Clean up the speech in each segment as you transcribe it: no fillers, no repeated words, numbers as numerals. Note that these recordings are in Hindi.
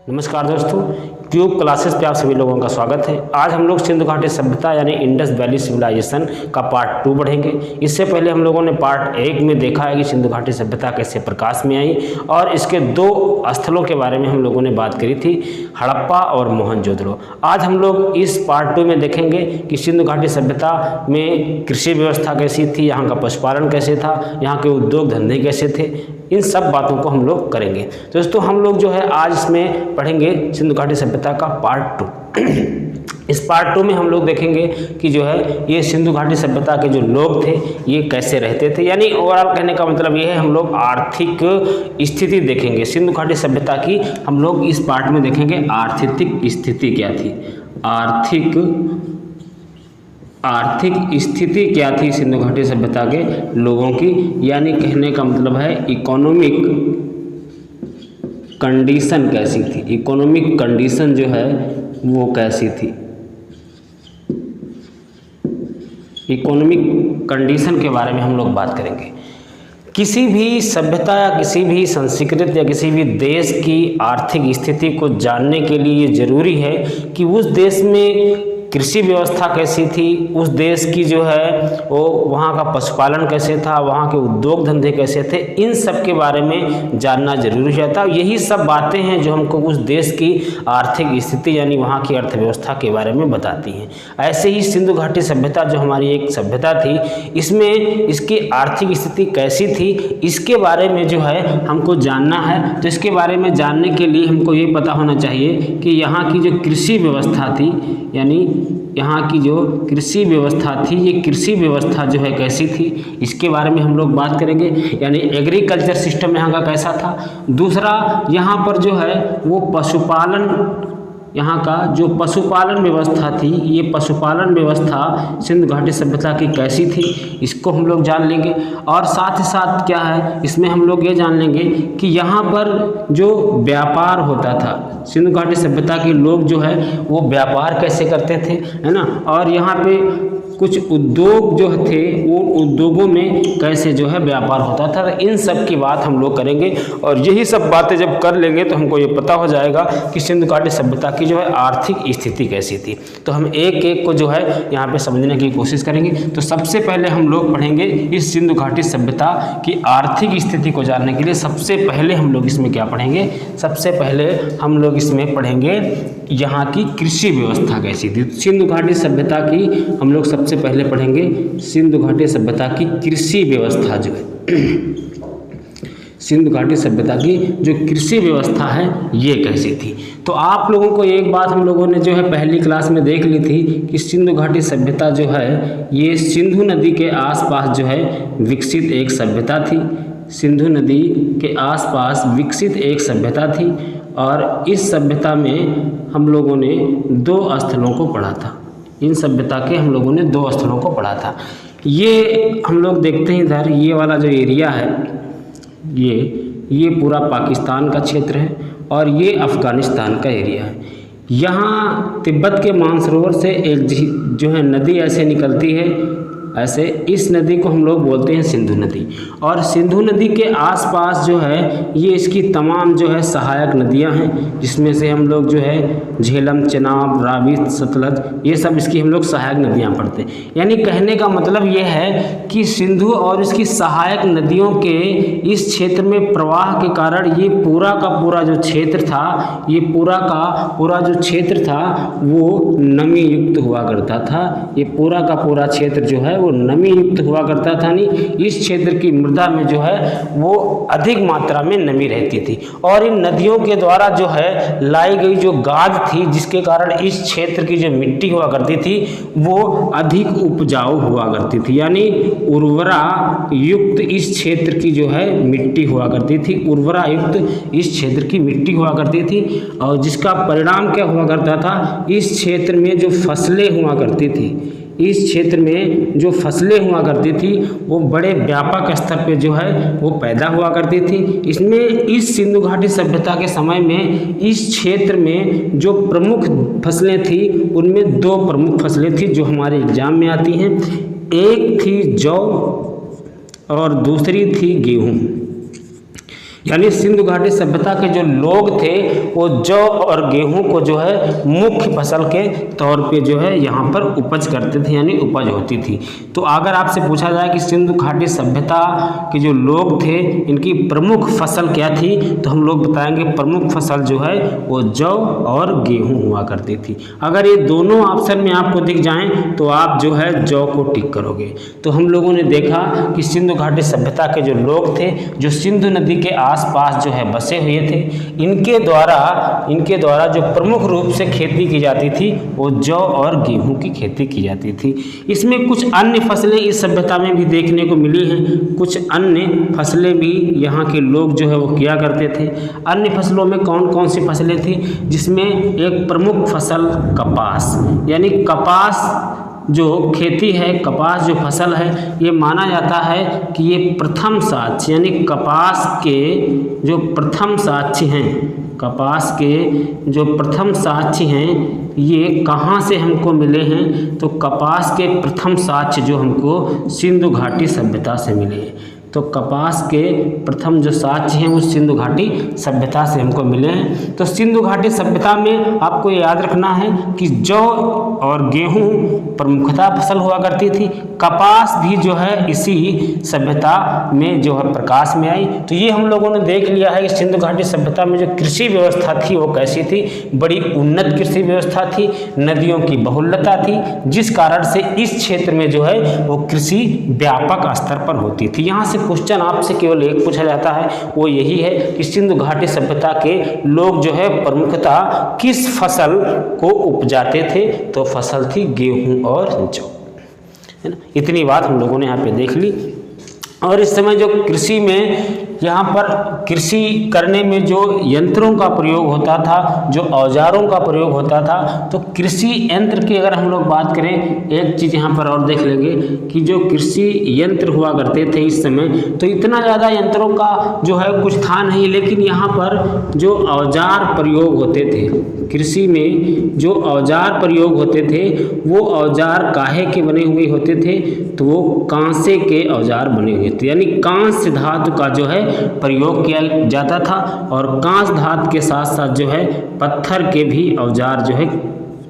नमस्कार दोस्तों, क्यूब क्लासेस पे आप सभी लोगों का स्वागत है। आज हम लोग सिंधु घाटी सभ्यता यानी इंडस वैली सिविलाइजेशन का पार्ट 2 पढ़ेंगे। इससे पहले हम लोगों ने पार्ट 1 में देखा है कि सिंधु घाटी सभ्यता कैसे प्रकाश में आई और इसके 2 स्थलों के बारे में हम लोगों ने बात करी थी, हड़प्पा और मोहनजोदड़ो। आज हम लोग इस पार्ट 2 में देखेंगे कि सिंधु घाटी सभ्यता में कृषि व्यवस्था कैसी थी, यहाँ का पशुपालन कैसे था, यहाँ के उद्योग धंधे कैसे थे, इन सब बातों को हम लोग करेंगे। दोस्तों हम लोग जो है आज इसमें पढ़ेंगे सिंधु घाटी सभ्यता का पार्ट 2। इस पार्ट 2 में हम लोग देखेंगे कि जो है ये सिंधु घाटी सभ्यता के जो लोग थे ये कैसे रहते थे, यानी ओवरऑल कहने का मतलब ये है हम लोग आर्थिक स्थिति देखेंगे। सिंधु घाटी सभ्यता की हम लोग इस पार्ट में देखेंगे आर्थिक स्थिति क्या थी, आर्थिक स्थिति क्या थी सिंधु घाटी सभ्यता के लोगों की, यानी कहने का मतलब है इकोनॉमिक कंडीशन कैसी थी, इकोनॉमिक कंडीशन जो है वो कैसी थी। इकोनॉमिक कंडीशन के बारे में हम लोग बात करेंगे। किसी भी सभ्यता या किसी भी संस्कृति या किसी भी देश की आर्थिक स्थिति को जानने के लिए ये जरूरी है कि उस देश में कृषि व्यवस्था कैसी थी, उस देश की जो है वो वहाँ का पशुपालन कैसे था, वहाँ के उद्योग धंधे कैसे थे, इन सब के बारे में जानना जरूरी रहता है। यही सब बातें हैं जो हमको उस देश की आर्थिक स्थिति यानी वहाँ की अर्थव्यवस्था के बारे में बताती हैं। ऐसे ही सिंधु घाटी सभ्यता जो हमारी एक सभ्यता थी, इसमें इसकी आर्थिक स्थिति कैसी थी, इसके बारे में जो है हमको जानना है। तो इसके बारे में जानने के लिए हमको ये पता होना चाहिए कि यहाँ की जो कृषि व्यवस्था थी, यानी यहाँ की जो कृषि व्यवस्था थी, ये कृषि व्यवस्था जो है कैसी थी, इसके बारे में हम लोग बात करेंगे। यानी एग्रीकल्चर सिस्टम यहाँ का कैसा था। दूसरा, यहाँ पर जो है वो पशुपालन, यहाँ का जो पशुपालन व्यवस्था थी, ये पशुपालन व्यवस्था सिंधु घाटी सभ्यता की कैसी थी, इसको हम लोग जान लेंगे। और साथ ही साथ क्या है, इसमें हम लोग ये जान लेंगे कि यहाँ पर जो व्यापार होता था, सिंधु घाटी सभ्यता के लोग जो है वो व्यापार कैसे करते थे, है ना। और यहाँ पे कुछ उद्योग जो थे वो उद्योगों में कैसे जो है व्यापार होता था। इन सब की बात हम लोग करेंगे और यही सब बातें जब कर लेंगे तो हमको ये पता हो जाएगा कि सिंधु घाटी सभ्यता की जो है आर्थिक स्थिति कैसी थी। तो हम एक एक को जो है यहाँ पे समझने की कोशिश करेंगे। तो सबसे पहले हम लोग पढ़ेंगे इस सिंधु घाटी सभ्यता की आर्थिक स्थिति को जानने के लिए सबसे पहले हम लोग इसमें क्या पढ़ेंगे, सबसे पहले हम लोग इसमें पढ़ेंगे यहाँ की कृषि व्यवस्था कैसी थी। सिंधु घाटी सभ्यता की हम लोग सबसे पहले पढ़ेंगे सिंधु घाटी सभ्यता की कृषि व्यवस्था जो है सिंधु घाटी सभ्यता की जो कृषि व्यवस्था है ये कैसी थी। तो आप लोगों को एक बात हम लोगों ने जो है पहली क्लास में देख ली थी कि सिंधु घाटी सभ्यता जो है ये सिंधु नदी के आसपास जो है विकसित एक सभ्यता थी। सिंधु नदी के आसपास विकसित एक सभ्यता थी और इस सभ्यता में हम लोगों ने 2 स्थलों को पढ़ा था। इन सभ्यता के हम लोगों ने 2 स्थलों को पढ़ा था। ये हम लोग देखते हैं इधर ये वाला जो एरिया है ये पूरा पाकिस्तान का क्षेत्र है और ये अफ़गानिस्तान का एरिया है। यहाँ तिब्बत के मानसरोवर से एक जो है नदी ऐसे निकलती है, ऐसे इस नदी को हम लोग बोलते हैं सिंधु नदी। और सिंधु नदी के आसपास जो है ये इसकी तमाम जो है सहायक नदियां हैं, जिसमें से हम लोग जो है झेलम, चेनाब, रावी, सतलज, ये सब इसकी हम लोग सहायक नदियां पढ़ते हैं। यानी कहने का मतलब ये है कि सिंधु और इसकी सहायक नदियों के इस क्षेत्र में प्रवाह के कारण ये पूरा का पूरा जो क्षेत्र था, ये पूरा का पूरा जो क्षेत्र था वो नमी युक्त हुआ करता था। ये पूरा का पूरा क्षेत्र जो है वो नमी युक्त हुआ करता था। नहीं, इस क्षेत्र की मृदा में जो है वो अधिक मात्रा में नमी रहती थी और इन नदियों के द्वारा जो है लाई गई जो गाद थी, जिसके कारण इस क्षेत्र की जो मिट्टी हुआ करती थी वो अधिक उपजाऊ हुआ करती थी। यानी उर्वरा युक्त इस क्षेत्र की जो है मिट्टी हुआ करती थी, उर्वरा युक्त इस क्षेत्र की मिट्टी हुआ करती थी। और जिसका परिणाम क्या हुआ करता था, इस क्षेत्र में जो फसलें हुआ करती थी, इस क्षेत्र में जो फसलें हुआ करती थी वो बड़े व्यापक स्तर पे जो है वो पैदा हुआ करती थी। इसमें इस सिंधु घाटी सभ्यता के समय में इस क्षेत्र में जो प्रमुख फसलें थी उनमें 2 प्रमुख फसलें थी जो हमारे एग्जाम में आती हैं। एक थी जौ और दूसरी थी गेहूँ। यानी सिंधु घाटी सभ्यता के जो लोग थे वो जौ और गेहूं को जो है मुख्य फसल के तौर पे जो है यहाँ पर उपज करते थे, यानी उपज होती थी। तो अगर आपसे पूछा जाए कि सिंधु घाटी सभ्यता के जो लोग थे इनकी प्रमुख फसल क्या थी, तो हम लोग बताएंगे प्रमुख फसल जो है वो जौ और गेहूं हुआ करती थी। अगर ये दोनों ऑप्शन में आपको दिख जाएं तो आप जो है जौ को टिक करोगे। तो हम लोगों ने देखा कि सिंधु घाटी सभ्यता के जो लोग थे जो सिंधु नदी के आसपास जो है बसे हुए थे, इनके द्वारा जो प्रमुख रूप से खेती की जाती थी वो जौ और गेहूं की खेती की जाती थी। इसमें कुछ अन्य फसलें इस सभ्यता में भी देखने को मिली हैं, कुछ अन्य फसलें भी यहाँ के लोग जो है वो किया करते थे। अन्य फसलों में कौन कौन सी फसलें थी, जिसमें एक प्रमुख फसल कपास, यानी कपास जो खेती है, कपास जो फसल है, ये माना जाता है कि ये प्रथम साक्ष्य, यानी कपास के जो प्रथम साक्ष्य हैं, कपास के जो प्रथम साक्ष्य हैं ये कहाँ से हमको मिले हैं, तो कपास के प्रथम साक्ष्य जो हमको सिंधु घाटी सभ्यता से मिले हैं। तो कपास के प्रथम जो साक्ष्य हैं वो सिंधु घाटी सभ्यता से हमको मिले हैं। तो सिंधु घाटी सभ्यता में आपको ये याद रखना है कि जौ और गेहूं प्रमुखतः फसल हुआ करती थी, कपास भी जो है इसी सभ्यता में जो है प्रकाश में आई। तो ये हम लोगों ने देख लिया है कि सिंधु घाटी सभ्यता में जो कृषि व्यवस्था थी वो कैसी थी, बड़ी उन्नत कृषि व्यवस्था थी, नदियों की बहुलता थी, जिस कारण से इस क्षेत्र में जो है वो कृषि व्यापक स्तर पर होती थी। यहाँ से क्वेश्चन आपसे केवल एक पूछा जाता है, वो यही है कि सिंधु घाटी सभ्यता के लोग जो है प्रमुखतः किस फसल को उपजाते थे, तो फसल थी गेहूं और जौ, है ना। इतनी बात हम लोगों ने यहाँ पे देख ली। और इस समय जो कृषि में यहाँ पर कृषि करने में जो यंत्रों का प्रयोग होता था, जो औजारों का प्रयोग होता था, तो कृषि यंत्र की अगर हम लोग बात करें, एक चीज़ यहाँ पर और देख लेंगे कि जो कृषि यंत्र हुआ करते थे इस समय, तो इतना ज़्यादा यंत्रों का जो है कुछ था नहीं, लेकिन यहाँ पर जो औजार प्रयोग होते थे, कृषि में जो औजार प्रयोग होते थे वो औजार काहे के बने हुए होते थे, तो वो कांसे के औजार बने हुए थे, यानी कांस्य धातु का जो है प्रयोग किया जाता था। और कांस्य धातु के साथ साथ जो है पत्थर के भी औजार जो है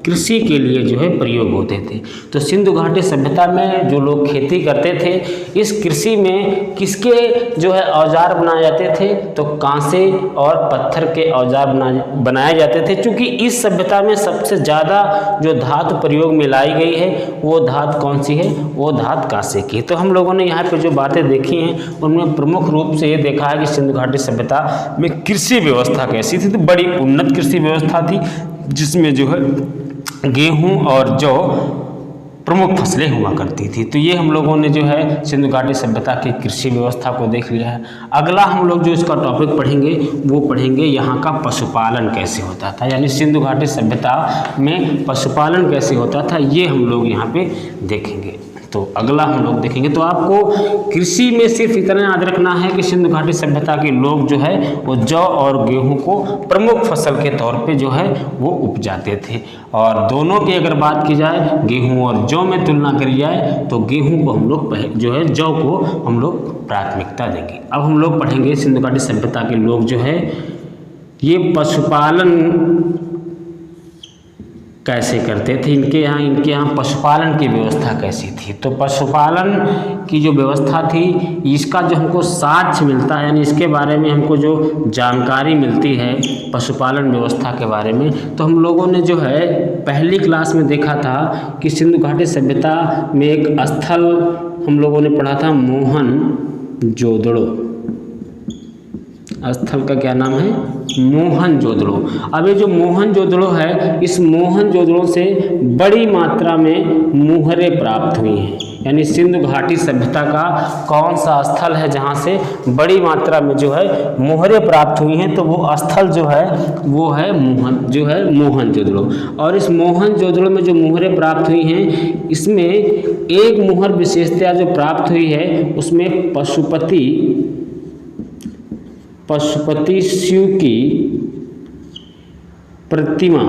कृषि के लिए जो है प्रयोग होते थे। तो सिंधु घाटी सभ्यता में जो लोग खेती करते थे, इस कृषि में किसके जो है औजार बनाए जाते थे, तो कांसे और पत्थर के औजार बनाए जाते थे। क्योंकि इस सभ्यता में सबसे ज़्यादा जो धातु प्रयोग में लाई गई है वो धातु कौन सी है, वो धातु कांसे की। तो हम लोगों ने यहाँ पे जो बातें देखी हैं उनमें प्रमुख रूप से ये देखा है कि सिंधु घाटी सभ्यता में कृषि व्यवस्था कैसी थी, तो बड़ी उन्नत कृषि व्यवस्था थी, जिसमें जो है गेहूं और जौ प्रमुख फसलें हुआ करती थी। तो ये हम लोगों ने जो है सिंधु घाटी सभ्यता की कृषि व्यवस्था को देख लिया है। अगला हम लोग जो इसका टॉपिक पढ़ेंगे वो पढ़ेंगे यहाँ का पशुपालन कैसे होता था, यानी सिंधु घाटी सभ्यता में पशुपालन कैसे होता था, ये हम लोग यहाँ पे देखेंगे। तो अगला हम लोग देखेंगे। तो आपको कृषि में सिर्फ इतना याद रखना है कि सिंधु घाटी सभ्यता के लोग जो है वो जौ और गेहूं को प्रमुख फसल के तौर पे जो है वो उपजाते थे। और दोनों की अगर बात की जाए, गेहूं और जौ में तुलना करी जाए, तो गेहूं को हम लोग जो है, जौ को हम लोग प्राथमिकता देंगे। अब हम लोग पढ़ेंगे सिंधु घाटी सभ्यता के लोग जो है ये पशुपालन कैसे करते थे, इनके यहाँ पशुपालन की व्यवस्था कैसी थी। तो पशुपालन की जो व्यवस्था थी इसका जो हमको साक्ष्य मिलता है, यानी इसके बारे में हमको जो जानकारी मिलती है पशुपालन व्यवस्था के बारे में, तो हम लोगों ने जो है पहली क्लास में देखा था कि सिंधु घाटी सभ्यता में एक स्थल हम लोगों ने पढ़ा था मोहनजोदड़ो। स्थल का क्या नाम है, मोहनजोदड़ो। अब ये जो मोहनजोदड़ो है, इस मोहनजोदड़ो से बड़ी मात्रा में मुहरें प्राप्त हुई हैं, यानी सिंधु घाटी सभ्यता का कौन सा स्थल है जहाँ से बड़ी मात्रा में जो है मुहरें प्राप्त हुई हैं, तो वो स्थल जो है वो है मोहनजोदड़ो। और इस मोहनजोदड़ो में जो मुहरें प्राप्त हुई हैं, इसमें एक मुहर विशेषता जो प्राप्त हुई है उसमें पशुपति शिव की प्रतिमा,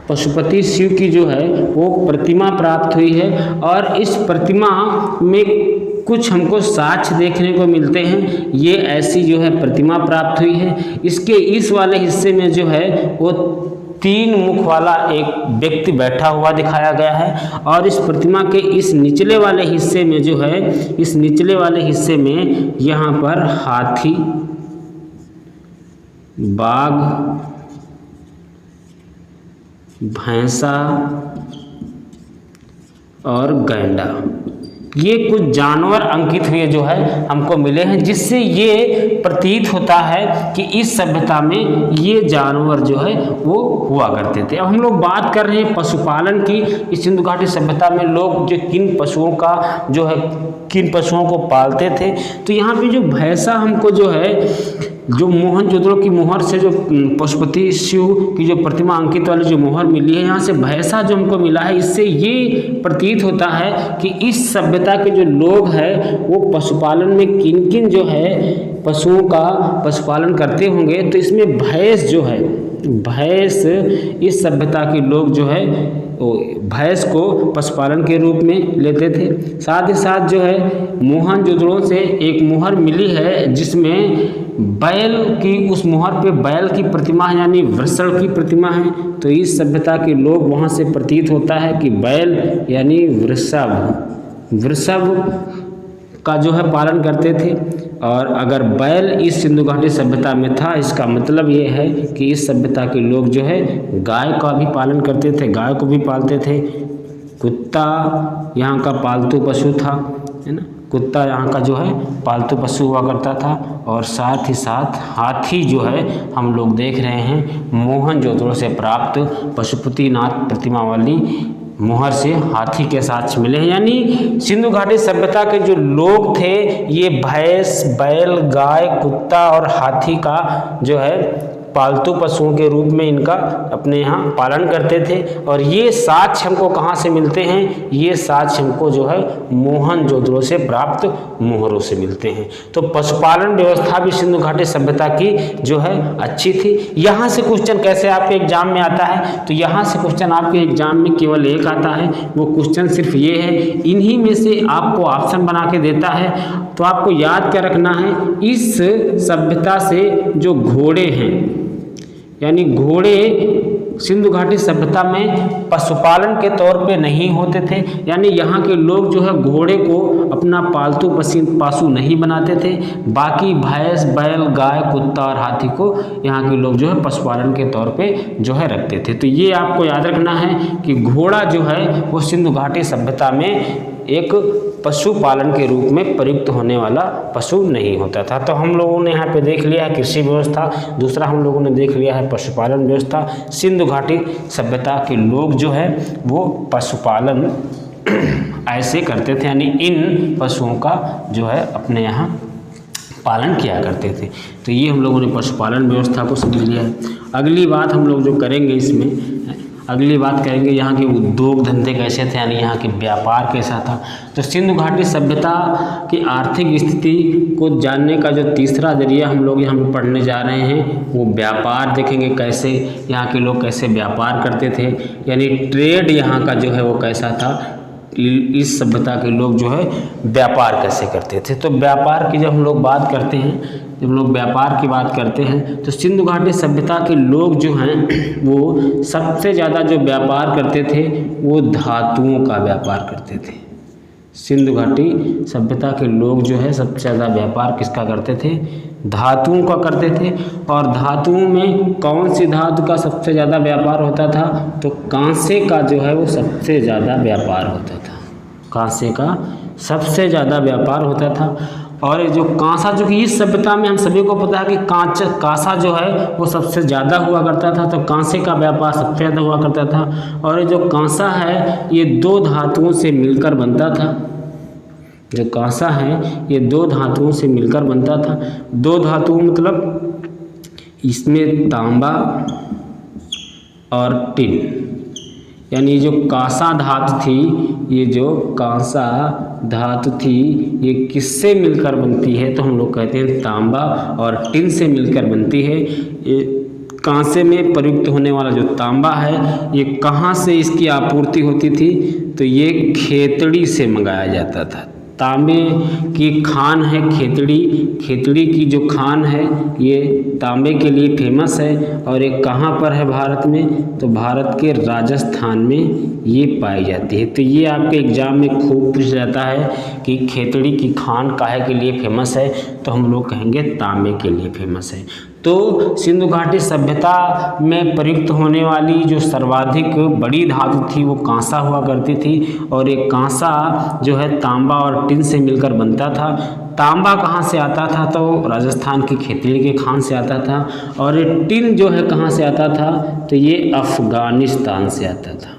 पशुपति शिव की जो है वो प्रतिमा प्राप्त हुई है। और इस प्रतिमा में कुछ हमको साक्ष्य देखने को मिलते हैं। ये ऐसी जो है प्रतिमा प्राप्त हुई है। इसके इस वाले हिस्से में जो है वो 3 मुख वाला एक व्यक्ति बैठा हुआ दिखाया गया है, और इस प्रतिमा के इस निचले वाले हिस्से में जो है, इस निचले वाले हिस्से में यहाँ पर हाथी, बाघ, भैंसा और गैंडा, ये कुछ जानवर अंकित हुए जो है हमको मिले हैं, जिससे ये प्रतीत होता है कि इस सभ्यता में ये जानवर जो है वो हुआ करते थे। अब हम लोग बात कर रहे हैं पशुपालन की। इस सिंधु घाटी सभ्यता में लोग जो किन पशुओं का जो है, किन पशुओं को पालते थे। तो यहाँ पे जो भैंसा हमको जो है, जो मोहनजोदड़ो की मोहर से जो पशुपति शिव की जो प्रतिमा अंकित वाली जो मोहर मिली है, यहाँ से भैंसा जो हमको मिला है, इससे ये प्रतीत होता है कि इस सभ्यता के जो लोग हैं वो पशुपालन में किन किन जो है पशुओं का पशुपालन करते होंगे। तो इसमें भैंस जो है, भैंस इस सभ्यता के लोग जो है भैंस को पशुपालन के रूप में लेते थे। साथ ही साथ जो है मोहनजोदड़ो से एक मोहर मिली है जिसमें बैल की, उस मोहर पे बैल की प्रतिमा है, यानी वृषण की प्रतिमा है। तो इस सभ्यता के लोग वहाँ से प्रतीत होता है कि बैल यानी वृषभ का जो है पालन करते थे। और अगर बैल इस सिंधु घाटी सभ्यता में था, इसका मतलब ये है कि इस सभ्यता के लोग जो है गाय का भी पालन करते थे, गाय को भी पालते थे। कुत्ता यहाँ का पालतू पशु था, है ना, कुत्ता यहाँ का जो है पालतू पशु हुआ करता था। और साथ ही साथ हाथी जो है हम लोग देख रहे हैं मोहनजोदड़ो से प्राप्त पशुपतिनाथ प्रतिमा वाली मोहर से हाथी के साथ मिले हैं। यानी सिंधु घाटी सभ्यता के जो लोग थे ये भैंस, बैल, गाय, कुत्ता और हाथी का जो है पालतू पशुओं के रूप में इनका अपने यहाँ पालन करते थे। और ये साक्ष्य हमको कहाँ से मिलते हैं? ये साक्ष्य हमको जो है मोहनजोदड़ो से प्राप्त मोहरों से मिलते हैं। तो पशुपालन व्यवस्था भी सिंधु घाटी सभ्यता की जो है अच्छी थी। यहाँ से क्वेश्चन कैसे आपके एग्जाम में आता है? तो यहाँ से क्वेश्चन आपके एग्जाम में केवल एक आता है, वो क्वेश्चन सिर्फ ये है, इन्हीं में से आपको ऑप्शन बना के देता है। तो आपको याद क्या रखना है, इस सभ्यता से जो घोड़े हैं, यानी घोड़े सिंधु घाटी सभ्यता में पशुपालन के तौर पे नहीं होते थे। यानी यहाँ के लोग जो है घोड़े को अपना पालतू पशु नहीं बनाते थे। बाकी भैंस, बैल, गाय, कुत्ता और हाथी को यहाँ के लोग जो है पशुपालन के तौर पे जो है रखते थे। तो ये आपको याद रखना है कि घोड़ा जो है वो सिंधु घाटी सभ्यता में एक पशुपालन के रूप में प्रयुक्त होने वाला पशु नहीं होता था। तो हम लोगों ने यहाँ पे देख लिया है कृषि व्यवस्था, दूसरा हम लोगों ने देख लिया है पशुपालन व्यवस्था। सिंधु घाटी सभ्यता के लोग जो है वो पशुपालन ऐसे करते थे, यानी इन पशुओं का जो है अपने यहाँ पालन किया करते थे। तो ये हम लोगों ने पशुपालन व्यवस्था को समझ लिया है। अगली बात हम लोग जो करेंगे इसमें, अगली बात करेंगे यहाँ के उद्योग धंधे कैसे थे, यानी यहाँ के व्यापार कैसा था। तो सिंधु घाटी सभ्यता की आर्थिक स्थिति को जानने का जो तीसरा जरिया हम लोग यहाँ पे पढ़ने जा रहे हैं वो व्यापार देखेंगे, कैसे यहाँ के लोग कैसे व्यापार करते थे, यानी ट्रेड यहाँ का जो है वो कैसा था। इस सभ्यता के लोग जो है व्यापार कैसे करते थे। तो व्यापार की जब हम लोग बात करते हैं, जब लोग व्यापार की बात करते हैं तो सिंधु घाटी सभ्यता के लोग जो हैं वो सबसे ज़्यादा जो व्यापार करते थे वो धातुओं का व्यापार करते थे। सिंधु घाटी सभ्यता के लोग जो है सबसे ज़्यादा व्यापार किसका करते थे? धातुओं का करते थे। और धातुओं में कौन सी धातु का सबसे ज़्यादा व्यापार होता था? तो कांसे का जो है वो सबसे ज़्यादा व्यापार होता था। कांसे का सबसे ज़्यादा व्यापार होता था। और जो कांसा, जो कि इस सभ्यता में हम सभी को पता है कि कांसा जो है वो सबसे ज़्यादा हुआ करता था, तो कांसे का व्यापार सबसे ज़्यादा हुआ करता था। और जो कांसा है ये 2 धातुओं से मिलकर बनता था। जो कांसा है ये 2 धातुओं से मिलकर बनता था। 2 धातुओं मतलब इसमें तांबा और टिन, यानी जो कांसा धातु थी, ये जो कांसा धातु थी ये किससे मिलकर बनती है? तो हम लोग कहते हैं तांबा और टिन से मिलकर बनती है। ये कांसे में प्रयुक्त होने वाला जो तांबा है ये कहाँ से इसकी आपूर्ति होती थी? तो ये खेतड़ी से मंगाया जाता था। तांबे की खान है खेतड़ी, खेतड़ी की जो खान है ये तांबे के लिए फेमस है। और ये कहाँ पर है भारत में, तो भारत के राजस्थान में ये पाई जाती है। तो ये आपके एग्जाम में खूब पूछ जाता है कि खेतड़ी की खान काहे के लिए फेमस है, तो हम लोग कहेंगे तांबे के लिए फेमस है। तो सिंधु घाटी सभ्यता में प्रयुक्त होने वाली जो सर्वाधिक बड़ी धातु थी वो कांसा हुआ करती थी, और एक कांसा जो है तांबा और टिन से मिलकर बनता था। तांबा कहाँ से आता था, तो राजस्थान की खेतड़ी के खान से आता था। और ये टिन जो है कहाँ से आता था, तो ये अफ़गानिस्तान से आता था।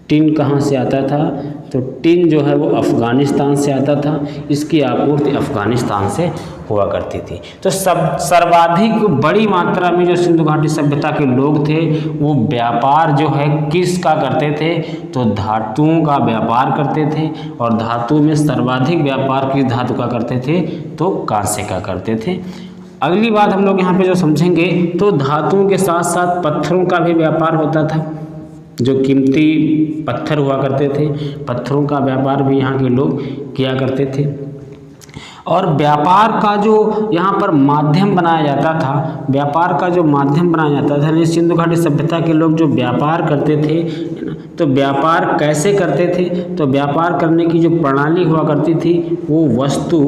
टिन कहाँ से आता था, तो टिन जो है वो अफ़गानिस्तान से आता था। इसकी आपूर्ति अफ़गानिस्तान से हुआ करती थी। तो सर्वाधिक बड़ी मात्रा में जो सिंधु घाटी सभ्यता के लोग थे वो व्यापार जो है किसका करते थे, तो धातुओं का व्यापार करते थे। और धातु में सर्वाधिक व्यापार किस धातु का करते थे, तो कांसे का करते थे। अगली बात हम लोग यहाँ पे जो समझेंगे, तो धातुओं के साथ साथ पत्थरों का भी व्यापार होता था। जो कीमती पत्थर हुआ करते थे, पत्थरों का व्यापार भी यहाँ के लोग किया करते थे। और व्यापार का जो यहाँ पर माध्यम बनाया जाता था, व्यापार का जो माध्यम बनाया जाता था, सिंधु घाटी सभ्यता के लोग जो व्यापार करते थे, तो व्यापार कैसे करते थे, तो व्यापार करने की जो प्रणाली हुआ करती थी वो वस्तु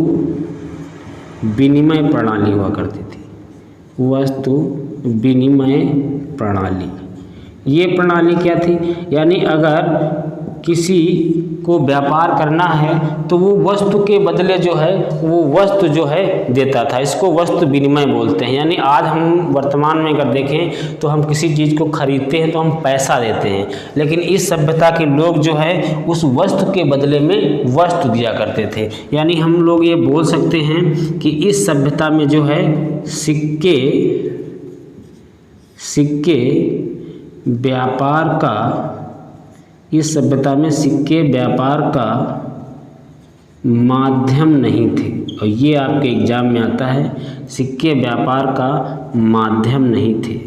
विनिमय प्रणाली हुआ करती थी। वस्तु विनिमय प्रणाली, ये प्रणाली क्या थी, यानी अगर किसी को व्यापार करना है तो वो वस्तु के बदले जो है वो वस्तु जो है देता था। इसको वस्तु विनिमय बोलते हैं। यानी आज हम वर्तमान में अगर देखें तो हम किसी चीज़ को खरीदते हैं तो हम पैसा देते हैं, लेकिन इस सभ्यता के लोग जो है उस वस्तु के बदले में वस्तु दिया करते थे। यानी हम लोग ये बोल सकते हैं कि इस सभ्यता में जो है सिक्के व्यापार का, इस सभ्यता में सिक्के व्यापार का माध्यम नहीं थे। और ये आपके एग्जाम में आता है, सिक्के व्यापार का माध्यम नहीं थे,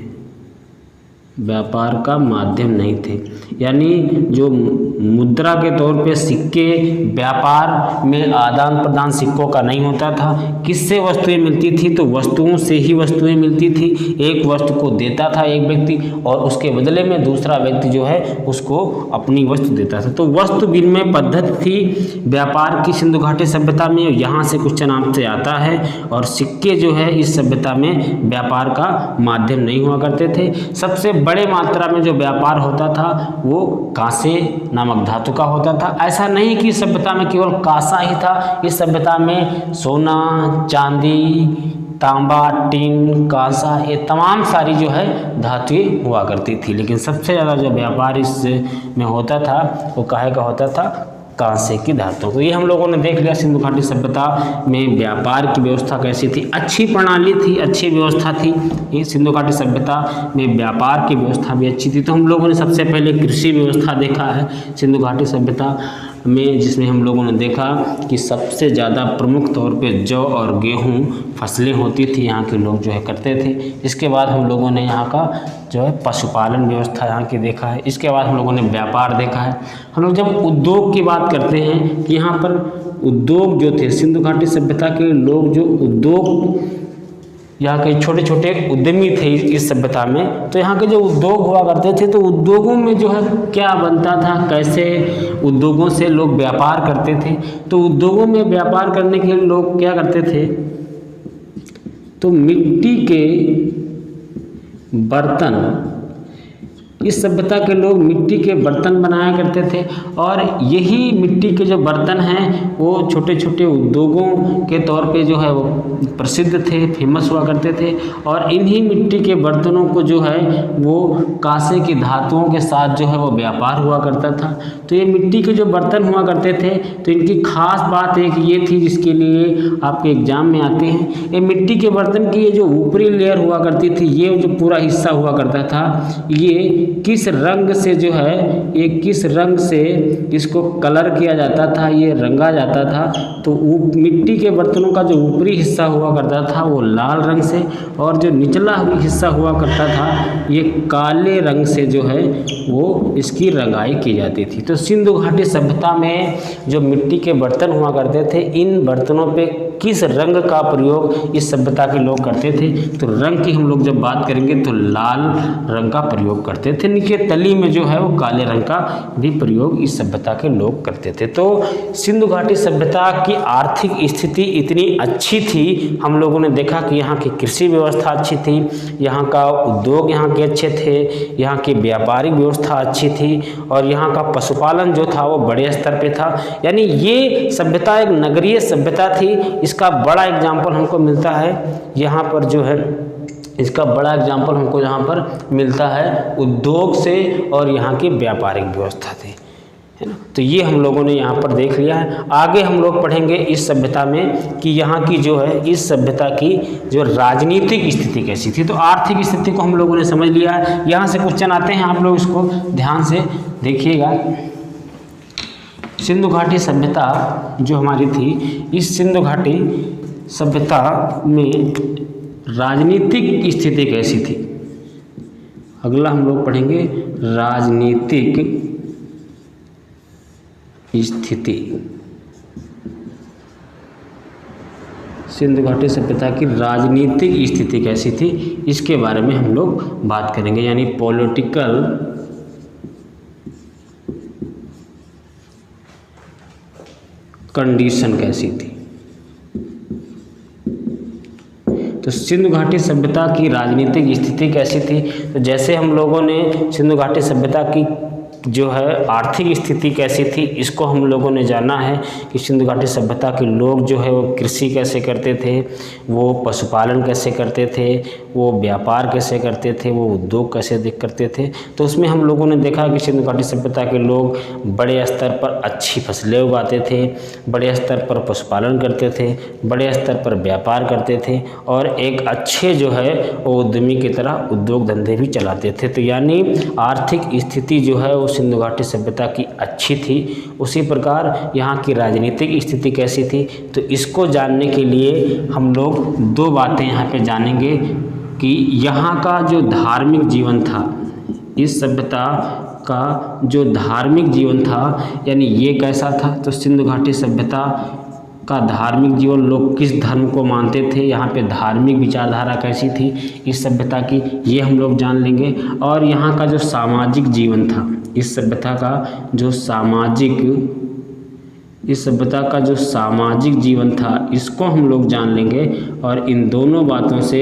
व्यापार का माध्यम नहीं थे। यानी जो मुद्रा के तौर पे सिक्के व्यापार में आदान प्रदान सिक्कों का नहीं होता था। किससे वस्तुएं मिलती थी, तो वस्तुओं से ही वस्तुएं मिलती थी। एक वस्तु को देता था एक व्यक्ति और उसके बदले में दूसरा व्यक्ति जो है उसको अपनी वस्तु देता था। तो वस्तु विनिमय पद्धति थी व्यापार की सिंधु घाटी सभ्यता में, यहाँ से क्वेश्चन आपसे आता है। और सिक्के जो है इस सभ्यता में व्यापार का माध्यम नहीं हुआ करते थे। सबसे बड़े मात्रा में जो व्यापार होता था वो कांसे नामक धातु का होता था। ऐसा नहीं कि इस सभ्यता में केवल कांसा ही था, इस सभ्यता में सोना, चांदी, तांबा, टिन, कांसा, ये तमाम सारी जो है धातुएं हुआ करती थी। लेकिन सबसे ज़्यादा जो व्यापार इसमें होता था वो काहे का होता था, कांसे की धातु। तो ये हम लोगों ने देख लिया सिंधु घाटी सभ्यता में व्यापार की व्यवस्था कैसी थी। अच्छी प्रणाली थी, अच्छी व्यवस्था थी। ये सिंधु घाटी सभ्यता में व्यापार की व्यवस्था भी अच्छी थी। तो हम लोगों ने सबसे पहले कृषि व्यवस्था देखा है सिंधु घाटी सभ्यता में, जिसमें हम लोगों ने देखा कि सबसे ज़्यादा प्रमुख तौर पे जौ और गेहूँ फसलें होती थी, यहाँ के लोग जो है करते थे। इसके बाद हम लोगों ने यहाँ का जो है पशुपालन व्यवस्था यहाँ की देखा है। इसके बाद हम लोगों ने व्यापार देखा है। हम लोग जब उद्योग की बात करते हैं कि यहाँ पर उद्योग जो थे, सिंधु घाटी सभ्यता के लोग जो उद्योग, यहाँ के छोटे छोटे उद्यमी थे इस सभ्यता में, तो यहाँ के जो उद्योग हुआ करते थे तो उद्योगों में जो है क्या बनता था, कैसे उद्योगों से लोग व्यापार करते थे। तो उद्योगों में व्यापार करने के लिए लोग क्या करते थे, तो मिट्टी के बर्तन, इस सभ्यता के लोग मिट्टी के बर्तन बनाया करते थे। और यही मिट्टी के जो बर्तन हैं वो छोटे छोटे उद्योगों के तौर पे जो है वो प्रसिद्ध थे, फेमस हुआ करते थे। और इन्हीं मिट्टी के बर्तनों को जो है वो कांसे की धातुओं के साथ जो है वो व्यापार हुआ करता था। तो ये मिट्टी के जो बर्तन हुआ करते थे तो इनकी खास बात एक ये थी जिसके लिए आपके एग्जाम में आते हैं। ये मिट्टी के बर्तन की ये जो ऊपरी लेयर हुआ करती थी, ये जो पूरा हिस्सा हुआ करता था, ये किस रंग से जो है, ये किस रंग से इसको कलर किया जाता था, ये रंगा जाता था। तो मिट्टी के बर्तनों का जो ऊपरी हिस्सा हुआ करता था वो लाल रंग से, और जो निचला हिस्सा हुआ करता था ये काले रंग से जो है वो इसकी रंगाई की जाती थी। तो सिंधु घाटी सभ्यता में जो मिट्टी के बर्तन हुआ करते थे, इन बर्तनों पे किस रंग का प्रयोग इस सभ्यता के लोग करते थे? तो रंग की हम लोग जब बात करेंगे तो लाल रंग का प्रयोग करते थे। नीचे तली में जो है वो काले रंग का भी प्रयोग इस सभ्यता के लोग करते थे। तो सिंधु घाटी सभ्यता की आर्थिक स्थिति इतनी अच्छी थी, हम लोगों ने देखा कि यहाँ की कृषि व्यवस्था अच्छी थी, यहाँ का उद्योग यहाँ के अच्छे थे, यहाँ की व्यापारिक व्यवस्था अच्छी थी, और यहाँ का पशुपालन जो था वो बड़े स्तर पे था। यानी ये सभ्यता एक नगरीय सभ्यता थी। इसका बड़ा एग्जाम्पल हमको मिलता है यहाँ पर जो है, इसका बड़ा एग्जाम्पल हमको यहाँ पर मिलता है उद्योग से और यहाँ की व्यापारिक व्यवस्था थी, है ना। तो ये हम लोगों ने यहाँ पर देख लिया है। आगे हम लोग पढ़ेंगे इस सभ्यता में कि यहाँ की जो है, इस सभ्यता की जो राजनीतिक स्थिति कैसी थी। तो आर्थिक स्थिति को हम लोगों ने समझ लिया है। यहाँ से क्वेश्चन आते हैं, आप लोग इसको ध्यान से देखिएगा। सिंधु घाटी सभ्यता जो हमारी थी, इस सिंधु घाटी सभ्यता में राजनीतिक स्थिति कैसी थी? अगला हम लोग पढ़ेंगे राजनीतिक स्थिति। सिंधु घाटी सभ्यता की राजनीतिक स्थिति कैसी थी, इसके बारे में हम लोग बात करेंगे। यानी पॉलिटिकल कंडीशन कैसी थी। तो सिंधु घाटी सभ्यता की राजनीतिक स्थिति कैसी थी? तो जैसे हम लोगों ने सिंधु घाटी सभ्यता की जो है आर्थिक स्थिति कैसी थी, इसको हम लोगों ने जाना है कि सिंधु घाटी सभ्यता के लोग जो है वो कृषि कैसे करते थे, वो पशुपालन कैसे करते थे, वो व्यापार कैसे करते थे, वो उद्योग कैसे करते थे। तो उसमें हम लोगों ने देखा कि सिंधु घाटी सभ्यता के लोग बड़े स्तर पर अच्छी फसलें उगाते थे, बड़े स्तर पर पशुपालन करते थे, बड़े स्तर पर व्यापार करते थे, और एक अच्छे जो है वो उद्यमी की तरह उद्योग धंधे भी चलाते थे। तो यानी आर्थिक स्थिति जो है वो सिंधु घाटी सभ्यता की अच्छी थी। उसी प्रकार यहाँ की राजनीतिक स्थिति कैसी थी, तो इसको जानने के लिए हम लोग दो बातें यहाँ पे जानेंगे कि यहाँ का जो धार्मिक जीवन था, इस सभ्यता का जो धार्मिक जीवन था, यानी ये कैसा था। तो सिंधु घाटी सभ्यता का धार्मिक जीवन, लोग किस धर्म को मानते थे, यहाँ पे धार्मिक विचारधारा कैसी थी इस सभ्यता की, ये हम लोग जान लेंगे। और यहाँ का जो सामाजिक जीवन था, इस सभ्यता का जो सामाजिक जीवन था, इसको हम लोग जान लेंगे। और इन दोनों बातों से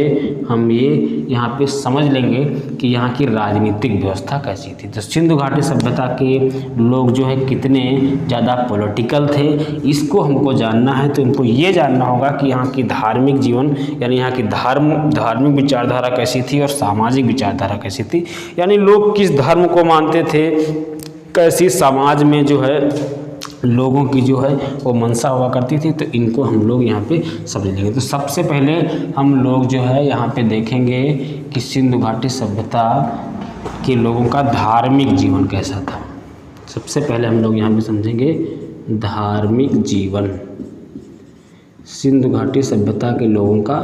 हम ये यहाँ पे समझ लेंगे कि यहाँ की राजनीतिक व्यवस्था कैसी थी। तो सिंधु घाटी सभ्यता के लोग जो है कितने ज़्यादा पॉलिटिकल थे, इसको हमको जानना है। तो इनको ये जानना होगा कि यहाँ की धार्मिक जीवन, यानी यहाँ की धार्मिक विचारधारा कैसी थी और सामाजिक विचारधारा कैसी थी, यानी लोग किस धर्म को मानते थे, कैसी समाज में जो है लोगों की जो है वो मंशा हुआ करती थी। तो इनको हम लोग यहाँ पे समझ लेंगे। तो सबसे पहले हम लोग जो है यहाँ पे देखेंगे कि सिंधु घाटी सभ्यता के लोगों का धार्मिक जीवन कैसा था। सबसे पहले हम लोग यहाँ पे समझेंगे धार्मिक जीवन। सिंधु घाटी सभ्यता के लोगों का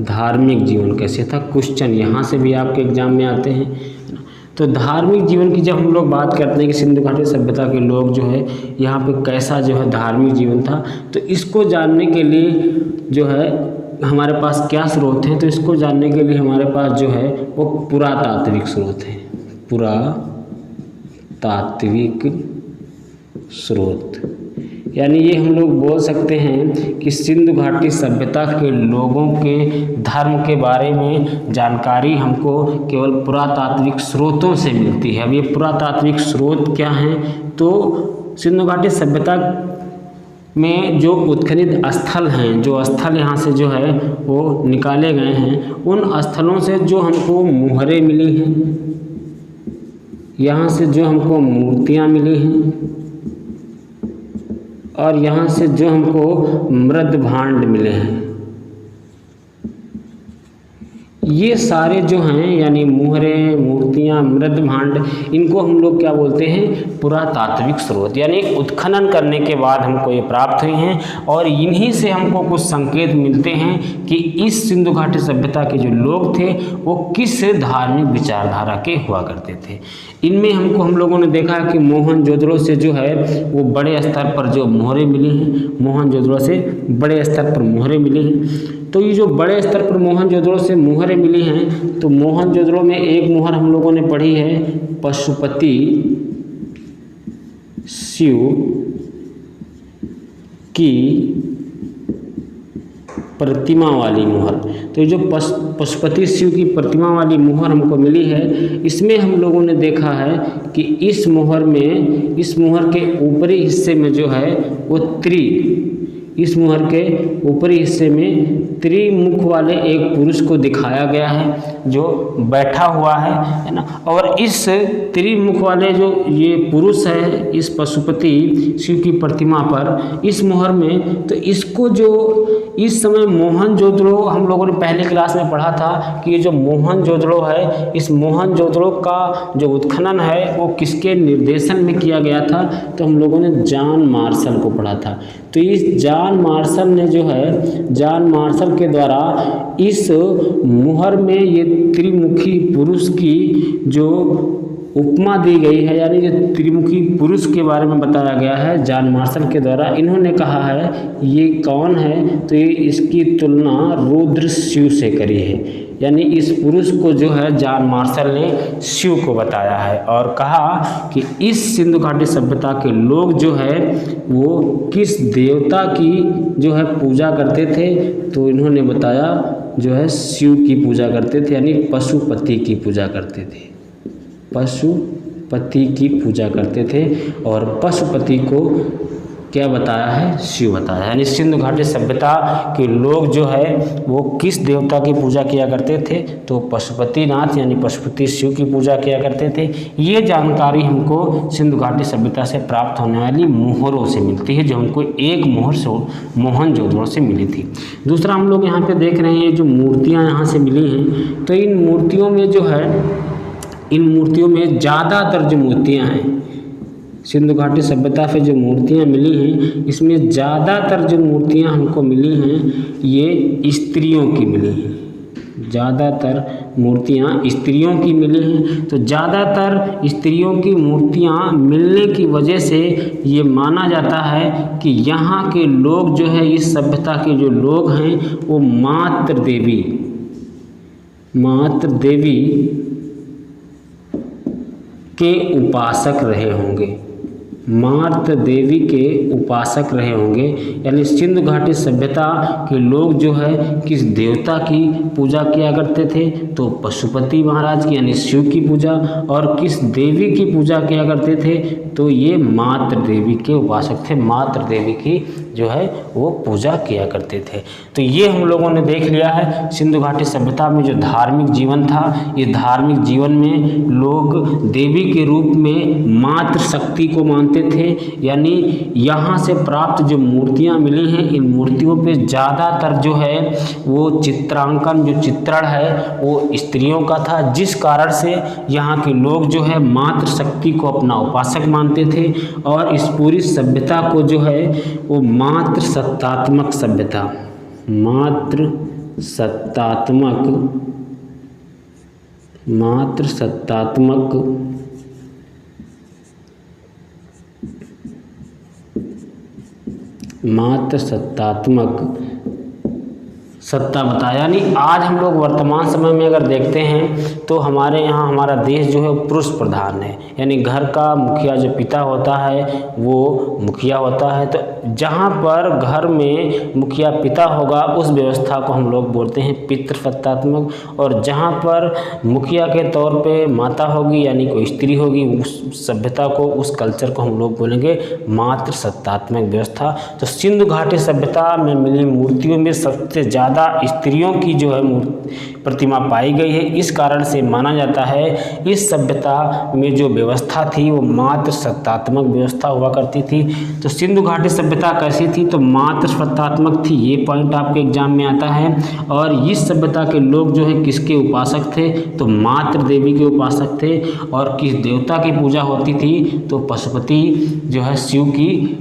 धार्मिक जीवन कैसे था। क्वेश्चन यहाँ से भी आपके एग्जाम में आते हैं। तो धार्मिक जीवन की जब हम लोग बात करते हैं कि सिंधु घाटी सभ्यता के लोग जो है यहाँ पे कैसा जो है धार्मिक जीवन था, तो इसको जानने के लिए जो है हमारे पास क्या स्रोत हैं। तो इसको जानने के लिए हमारे पास जो है वो पुरातात्विक स्रोत हैं, पुरातात्विक स्रोत। यानी ये हम लोग बोल सकते हैं कि सिंधु घाटी सभ्यता के लोगों के धर्म के बारे में जानकारी हमको केवल पुरातात्विक स्रोतों से मिलती है। अब ये पुरातात्विक स्रोत क्या हैं, तो सिंधु घाटी सभ्यता में जो उत्खनन स्थल हैं, जो स्थल यहाँ से जो है वो निकाले गए हैं, उन स्थलों से जो हमको मुहरें मिली हैं, यहाँ से जो हमको मूर्तियाँ मिली हैं, और यहाँ से जो हमको मृद भांड मिले हैं, ये सारे जो हैं यानी मोहरें, मूर्तियाँ, मृद भांड, इनको हम लोग क्या बोलते हैं, पुरातात्विक स्रोत, यानी उत्खनन करने के बाद हमको ये प्राप्त हुई हैं और इन्हीं से हमको कुछ संकेत मिलते हैं कि इस सिंधु घाटी सभ्यता के जो लोग थे वो किस धार्मिक विचारधारा के हुआ करते थे। इनमें हम लोगों ने देखा कि मोहनजोदड़ो से जो है वो बड़े स्तर पर जो मोहरें मिली हैं, मोहनजोदड़ो से बड़े स्तर पर मोहरें मिली हैं। तो ये जो बड़े स्तर पर मोहनजोदड़ो से मोहरें मिली हैं, तो मोहनजोदड़ो में एक मोहर हम लोगों ने पढ़ी है पशुपति शिव की प्रतिमा वाली मोहर। तो ये जो पशुपति शिव की प्रतिमा वाली मोहर हमको मिली है, इसमें हम लोगों ने देखा है कि इस मोहर के ऊपरी हिस्से में जो है वो इस मोहर के ऊपरी हिस्से में त्रिमुख वाले एक पुरुष को दिखाया गया है जो बैठा हुआ है ना। और इस त्रिमुख वाले जो ये पुरुष है इस पशुपति शिव की प्रतिमा पर, इस मोहर में, तो इसको जो इस समय मोहनजोदड़ो, हम लोगों ने पहले क्लास में पढ़ा था कि ये जो मोहनजोदड़ो है, इस मोहनजोदड़ो का जो उत्खनन है वो किसके निर्देशन में किया गया था, तो हम लोगों ने जॉन मार्शल को पढ़ा था। तो इस जॉन मार्शल ने जो है, जॉन मार्शल के द्वारा इस मोहर में ये त्रिमुखी पुरुष की जो उपमा दी गई है, यानी जो त्रिमुखी पुरुष के बारे में बताया गया है जॉन मार्शल के द्वारा, इन्होंने कहा है ये कौन है, तो ये इसकी तुलना रुद्र शिव से करी है। यानी इस पुरुष को जो है जॉन मार्शल ने शिव को बताया है और कहा कि इस सिंधु घाटी सभ्यता के लोग जो है वो किस देवता की जो है पूजा करते थे, तो इन्होंने बताया जो है शिव की पूजा करते थे, यानी पशुपति की पूजा करते थे, पशुपति की पूजा करते थे। और पशुपति को क्या बताया है, शिव बताया। यानी सिंधु घाटी सभ्यता के लोग जो है वो किस देवता की पूजा किया करते थे, तो पशुपतिनाथ यानी पशुपति शिव की पूजा किया करते थे। ये जानकारी हमको सिंधु घाटी सभ्यता से प्राप्त होने वाली मोहरों से मिलती है, जो हमको एक मोहर से मोहनजोदड़ो से मिली थी। दूसरा हम लोग यहाँ पे देख रहे हैं जो मूर्तियाँ यहाँ से मिली हैं, तो इन मूर्तियों में जो है, इन मूर्तियों में ज़्यादातर जो मूर्तियाँ हैं सिंधु घाटी सभ्यता से जो मूर्तियाँ मिली हैं, इसमें ज़्यादातर जो मूर्तियाँ हमको मिली हैं ये स्त्रियों की मिली हैं। ज़्यादातर मूर्तियाँ स्त्रियों की मिली हैं। तो ज़्यादातर स्त्रियों की मूर्तियाँ मिलने की वजह से ये माना जाता है कि यहाँ के लोग जो है, इस सभ्यता के जो लोग हैं वो मातृ देवी के उपासक रहे होंगे, मातृ देवी के उपासक रहे होंगे। यानी सिंधु घाटी सभ्यता के लोग जो है किस देवता की पूजा किया करते थे, तो पशुपति महाराज की यानी शिव की पूजा, और किस देवी की पूजा किया करते थे, तो ये मातृ देवी के उपासक थे, मातृ देवी की जो है वो पूजा किया करते थे। तो ये हम लोगों ने देख लिया है सिंधु घाटी सभ्यता में जो धार्मिक जीवन था, ये धार्मिक जीवन में लोग देवी के रूप में मातृ शक्ति को मानते थे। यानी यहाँ से प्राप्त जो मूर्तियाँ मिली हैं, इन मूर्तियों पे ज़्यादातर जो है वो चित्रांकन, जो चित्रण है वो स्त्रियों का था, जिस कारण से यहाँ के लोग जो है मातृ शक्ति को अपना उपासक मानते थे। और इस पूरी सभ्यता को जो है वो मातृ सत्तात्मक सभ्यता, मातृ सत्तात्मक सत्ता बताया। यानी आज हम लोग वर्तमान समय में अगर देखते हैं तो हमारे यहाँ हमारा देश जो है पुरुष प्रधान है। यानी घर का मुखिया जो पिता होता है वो मुखिया होता है। तो जहाँ पर घर में मुखिया पिता होगा उस व्यवस्था को हम लोग बोलते हैं पितृसत्तात्मक, और जहाँ पर मुखिया के तौर पे माता होगी यानी कोई स्त्री होगी, उस सभ्यता को, उस कल्चर को हम लोग बोलेंगे मातृसत्तात्मक व्यवस्था। तो सिंधु घाटी सभ्यता में मिली मूर्तियों में सबसे ज़्यादा ज़्यादा स्त्रियों की जो है प्रतिमा पाई गई है। इस कारण से माना जाता है इस सभ्यता में जो व्यवस्था थी वो मात्र सत्तात्मक व्यवस्था हुआ करती थी। तो सिंधु घाटी सभ्यता कैसी थी, तो मात्र सत्तात्मक थी। ये पॉइंट आपके एग्जाम में आता है। और इस सभ्यता के लोग जो है किसके उपासक थे, तो मात्र देवी के उपासक थे। और किस देवता की पूजा होती थी, तो पशुपति जो है शिव की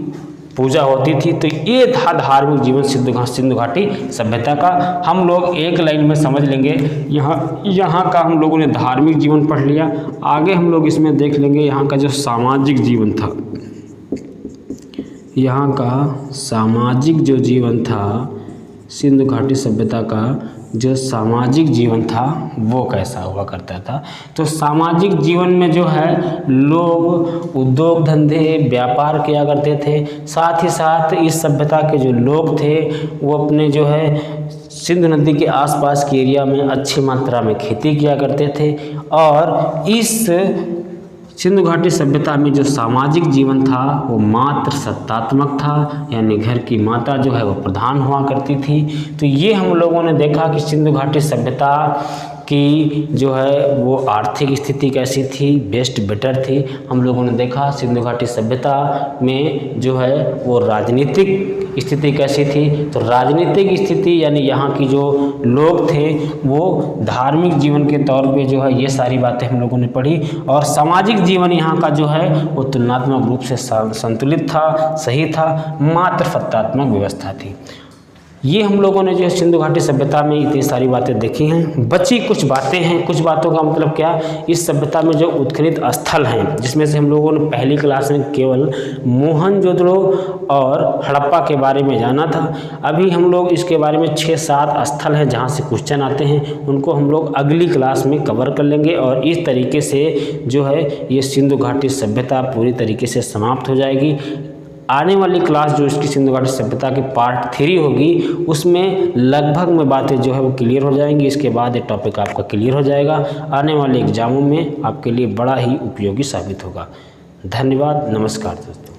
पूजा होती थी। तो ये था धार्मिक जीवन सिंधु घाटी सभ्यता का। हम लोग एक लाइन में समझ लेंगे। यहाँ का हम लोगों ने धार्मिक जीवन पढ़ लिया। आगे हम लोग इसमें देख लेंगे यहाँ का जो सामाजिक जीवन था, यहाँ का सामाजिक जो जीवन था सिंधु घाटी सभ्यता का, जो सामाजिक जीवन था वो कैसा हुआ करता था। तो सामाजिक जीवन में जो है लोग उद्योग धंधे व्यापार किया करते थे। साथ ही साथ इस सभ्यता के जो लोग थे वो अपने जो है सिंधु नदी के आसपास के एरिया में अच्छी मात्रा में खेती किया करते थे। और इस सिंधु घाटी सभ्यता में जो सामाजिक जीवन था वो मात्र सत्तात्मक था, यानी घर की माता जो है वो प्रधान हुआ करती थी। तो ये हम लोगों ने देखा कि सिंधु घाटी सभ्यता की जो है वो आर्थिक स्थिति कैसी थी, बेस्ट बेटर थी। हम लोगों ने देखा सिंधु घाटी सभ्यता में जो है वो राजनीतिक स्थिति कैसी थी। तो राजनीतिक स्थिति यानी यहाँ की जो लोग थे वो धार्मिक जीवन के तौर पे जो है ये सारी बातें हम लोगों ने पढ़ी। और सामाजिक जीवन यहाँ का जो है वो तुलनात्मक रूप से संतुलित था, सही था, मात्र सत्तात्मक व्यवस्था थी। ये हम लोगों ने जो है सिंधु घाटी सभ्यता में इतनी सारी बातें देखी हैं। बची कुछ बातें हैं। कुछ बातों का मतलब क्या, इस सभ्यता में जो उत्खनन स्थल हैं जिसमें से हम लोगों ने पहली क्लास में केवल मोहनजोदड़ो और हड़प्पा के बारे में जाना था। अभी हम लोग इसके बारे में 6-7 स्थल हैं जहाँ से क्वेश्चन आते हैं, उनको हम लोग अगली क्लास में कवर कर लेंगे। और इस तरीके से जो है ये सिंधु घाटी सभ्यता पूरी तरीके से समाप्त हो जाएगी। आने वाली क्लास जो इसकी सिंधु घाटी सभ्यता की पार्ट 3 होगी उसमें लगभग में बातें जो है वो क्लियर हो जाएंगी। इसके बाद ये टॉपिक आपका क्लियर हो जाएगा, आने वाले एग्जामों में आपके लिए बड़ा ही उपयोगी साबित होगा। धन्यवाद, नमस्कार दोस्तों।